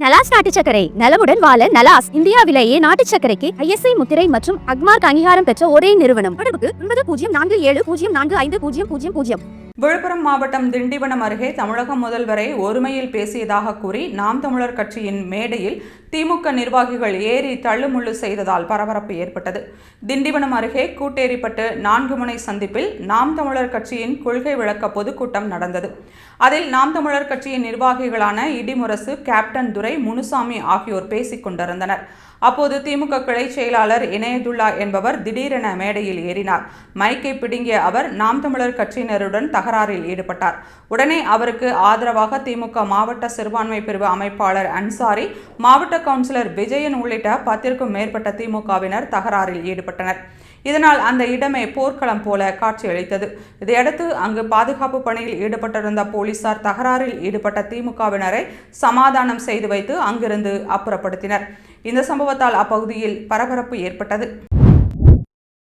நலாஸ் நாட்டு சர்க்கரை நலமுடன் வாழ நலாஸ் இந்தியாவிலேயே நாட்டு சர்க்கரைக்கு ISI முத்திரை மற்றும் அக்மார்க் அங்கீகாரம் பெற்ற ஒரே நிறுவனம். தொடர்புக்கு 9047045000. விழுப்புரம் மாவட்டம் திண்டிவனம் அருகே தமிழக முதல்வரை ஒருமையில் பேசியதாக கூறி நாம் தமிழர் கட்சியின் மேடையில் திமுக நிர்வாகிகள் ஏறி தள்ளுமுள்ளு செய்ததால் பரபரப்பு ஏற்பட்டது. திண்டிவனம் அருகே கூட்டேரிப்பட்டு 4 முனை சந்திப்பில் நாம் தமிழர் கட்சியின் கொள்கை விளக்க பொதுக்கூட்டம் நடந்தது. அதில் நாம் தமிழர் கட்சியின் நிர்வாகிகளான இடிமுரசு, கேப்டன் துரை, முனுசாமி ஆகியோர் பேசிக் கொண்டிருந்தனர். அப்போது திமுக கிளை செயலாளர் இனயதுல்லா என்பவர் திடீரென மேடையில் ஏறினார். மைக்கை பிடுங்கிய அவர் நாம் தமிழர் கட்சியினருடன் தகராறில் ஈடுபட்டார். உடனே அவருக்கு ஆதரவாக திமுக மாவட்ட சிறுபான்மை பிரிவு அமைப்பாளர் அன்சாரி, மாவட்ட கவுன்சிலர் விஜயன் உள்ளிட்ட 10க்கும் மேற்பட்ட திமுகவினர் தகராறில் ஈடுபட்டனர். இதனால் அந்த இடமே போர்க்களம் போல காட்சியளித்தது. இதையடுத்து அங்கு பாதுகாப்பு பணியில் ஈடுபட்டிருந்த போலீசார் தகராறில் ஈடுபட்ட திமுகவினரை சமாதானம் செய்து வைத்து அங்கிருந்து அப்புறப்படுத்தினர். இந்த சம்பவத்தால் அப்பகுதியில் பரபரப்பு ஏற்பட்டது.